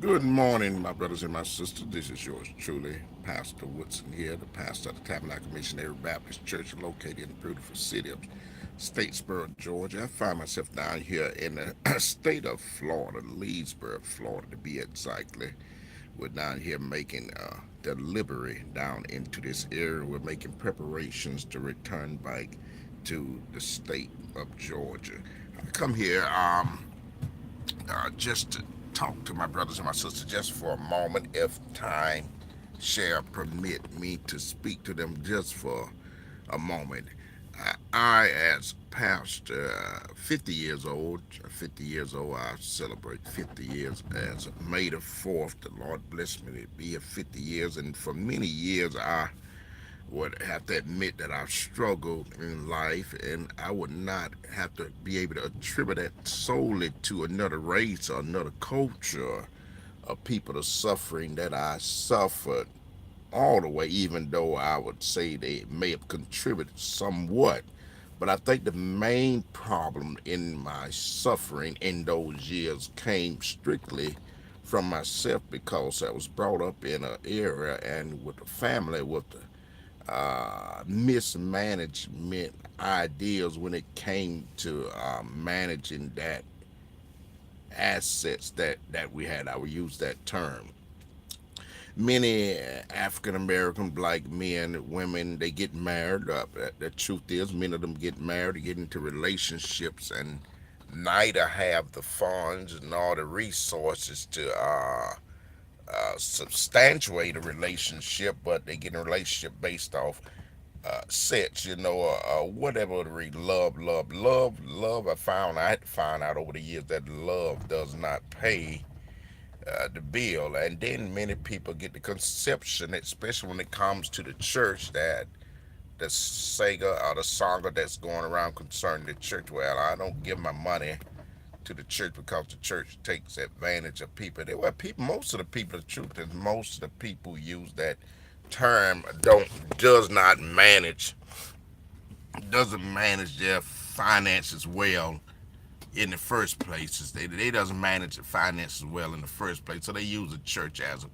Good morning, my brothers and my sisters. This is yours truly, Pastor Woodson here, the pastor of the Tabernacle Missionary Baptist Church located in the beautiful city of Statesboro, Georgia. I find myself down here in the state of Florida, Leesburg, Florida to be exactly. We're down here making delivery down into this area. We're making preparations to return back to the state of Georgia. I come here just to talk to my brothers and my sisters just for a moment, if time shall permit me to speak to them just for a moment. I, as pastor, 50 years old, 50 years old, I celebrate 50 years as May the 4th. The Lord blessed me to be here 50 years, and for many years I would have to admit that I've struggled in life, and I would not have to be able to attribute that solely to another race or another culture of people, the suffering that I suffered all the way, even though I would say they may have contributed somewhat. But I think the main problem in my suffering in those years came strictly from myself because I was brought up in an area and with a family with mismanagement ideas when it came to managing that assets that we had. I would use that term. Many African American black men, women, they get married. The truth is, many of them get married, they get into relationships, and neither have the funds nor the resources to substantiate a relationship, but they get in a relationship based off sex, whatever. Love. I had to find out over the years that love does not pay the bill. And then many people get the conception, especially when it comes to the church, that the Sega or the Sangha that's going around concerning the church. Well, I don't give my money to the church because the church takes advantage of people. Well, people, most of the people, the truth is, most of the people who use that term does not manage doesn't manage their finances well in the first place. They doesn't manage the finances well in the first place, so they use the church as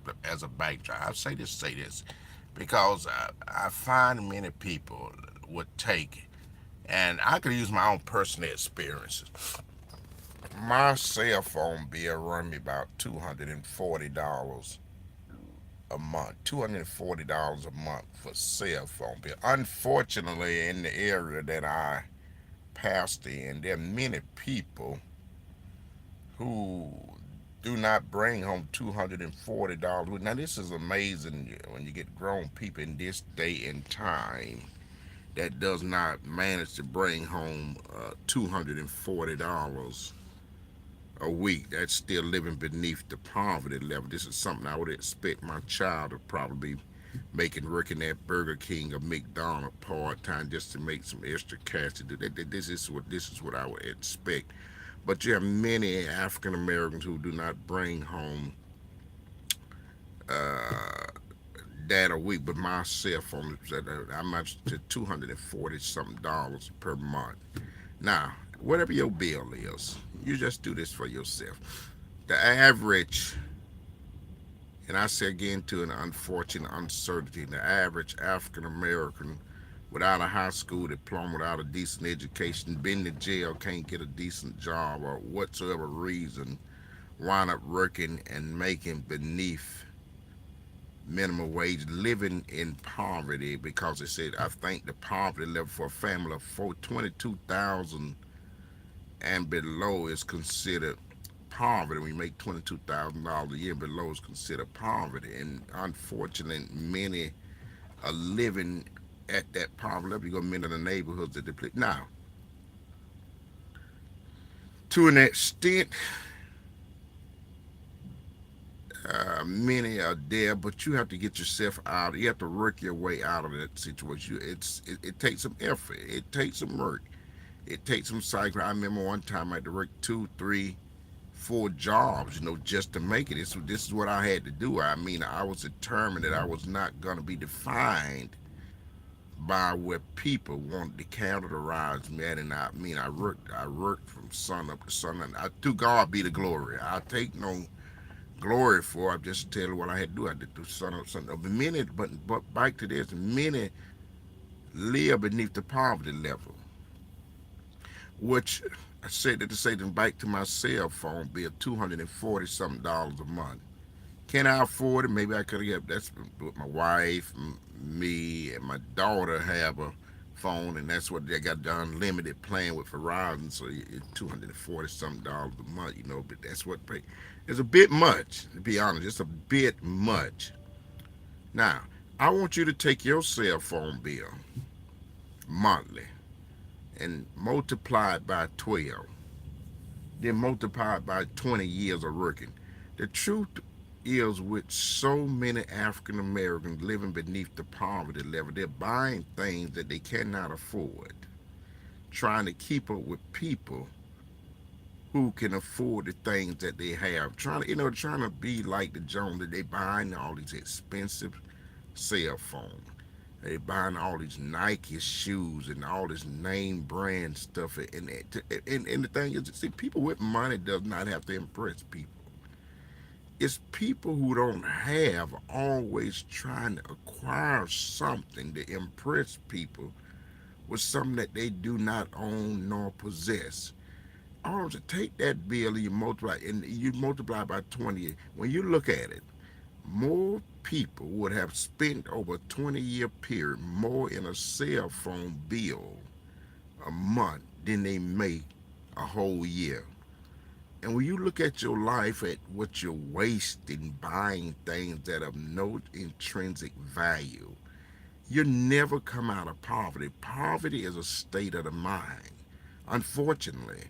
a backdrop. I say this because I find many people would take, and I could use my own personal experiences. My cell phone bill run me about $240 a month. $240 a month for cell phone bill. Unfortunately, in the area that I pastor in, there are many people who do not bring home $240. Now, this is amazing when you get grown people in this day and time that does not manage to bring home $240 a week. That's still living beneath the poverty level. This is something I would expect my child to probably be making, working at Burger King or McDonald's part time just to make some extra cash to do that. This is what I would expect. But you have many African Americans who do not bring home uh, that a week. But my cell phone is at I'm up to $240 per month. Now, whatever your bill is, you just do this for yourself. The average, and I say again to an unfortunate uncertainty, the average African American without a high school diploma, without a decent education, been to jail, can't get a decent job, or whatsoever reason, wind up working and making beneath minimum wage, living in poverty because they said I think the poverty level for a family of 22,000 and below is considered poverty. When you make $22,000 a year, below is considered poverty, and unfortunately, many are living at that poverty level. You go to many of the neighborhoods that they play. Now, to an extent, many are there, but you have to get yourself out. You have to work your way out of that situation. It takes some effort. It takes some work. It takes some cycle. I remember one time I had to work two, three, four jobs, just to make it. This is what I had to do. I mean, I was determined that I was not going to be defined by what people wanted to categorize me at. And I worked from sun up to sun. And to God be the glory. I take no glory for. I just tell you what I had to do. I had to do something. Many, but back to this, many live beneath the poverty level, which I said that to say them back to my cell phone bill, $240 something a month. Can I afford it? Maybe I could have. That's what my wife, me, and my daughter have a phone, and that's what they got the unlimited plan with Verizon. So it's $240 something a month, But that's what pay. It's a bit much, to be honest. It's a bit much. Now, I want you to take your cell phone bill monthly and multiply it by 12, then multiply it by 20 years of working. The truth is, with so many African Americans living beneath the poverty level, they're buying things that they cannot afford, trying to keep up with people who can afford the things that they have, trying to be like the Jones, that they buying all these expensive cell phones. They buying all these Nike shoes and all this name brand stuff, and the thing is, see, people with money does not have to impress people. It's people who don't have always trying to acquire something to impress people with something that they do not own nor possess. Also, take that bill and you multiply by 20. When you look at it, more people would have spent over a 20-year period more in a cell phone bill a month than they make a whole year. And when you look at your life, at what you're wasting buying things that have no intrinsic value, you never come out of poverty. Poverty is a state of the mind. Unfortunately,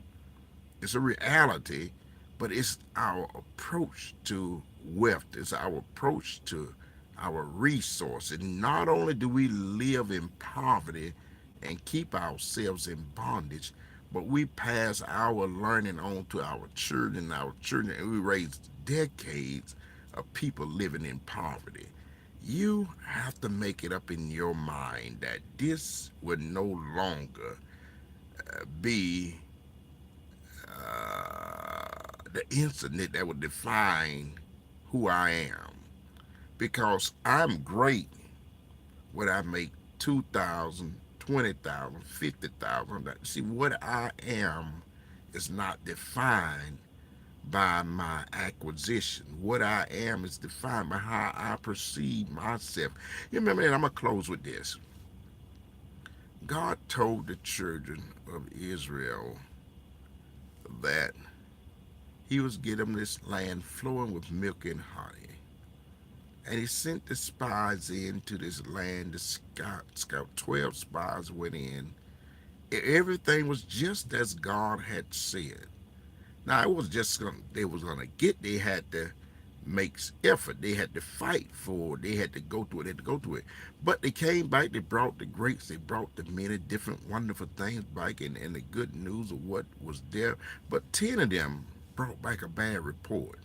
it's a reality, but it's our approach to wealth. It's our approach to our resources. Not only do we live in poverty and keep ourselves in bondage, but we pass our learning on to our children, and we raise decades of people living in poverty. You have to make it up in your mind that this will no longer be the incident that would define who I am. Because I'm great when I make 2,000, 20,000, 50,000. See, what I am is not defined by my acquisition. What I am is defined by how I perceive myself. You remember that? I'm going to close with this. God told the children of Israel that he was getting them this land flowing with milk and honey. And he sent the spies into this land. The scout 12 spies went in. Everything was just as God had said. Now, it was just they was gonna get. They had to make effort. They had to fight for it. They had to go through it. They had to go through it. But they came back. They brought the grapes. They brought the many different wonderful things back, and the good news of what was there. But 10 of them brought back a bad report.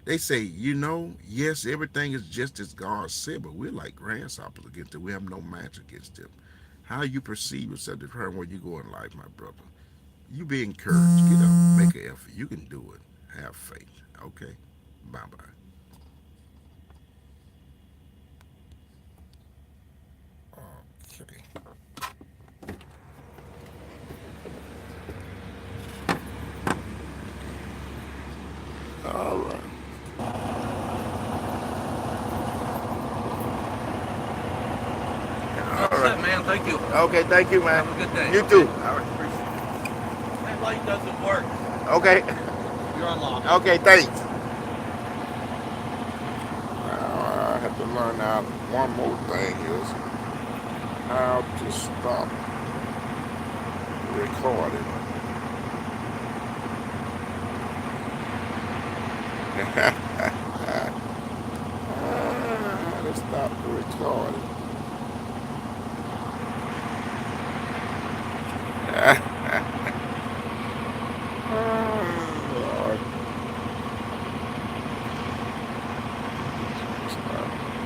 They say, yes, everything is just as God said, but we're like grasshoppers against it. We have no match against them. How you perceive yourself determines where you go in life, my brother. You be encouraged. Get up, make an effort. You can do it. Have faith. Okay? Bye bye. Okay. All right. All That's right. it, man. Thank you. Okay, thank you, man. Have a good day. You Okay. too. All right. Appreciate it. That light doesn't work. Okay. You're unlocked. Okay, thanks. I have to learn out one more thing is how to stop recording. How to stop recording.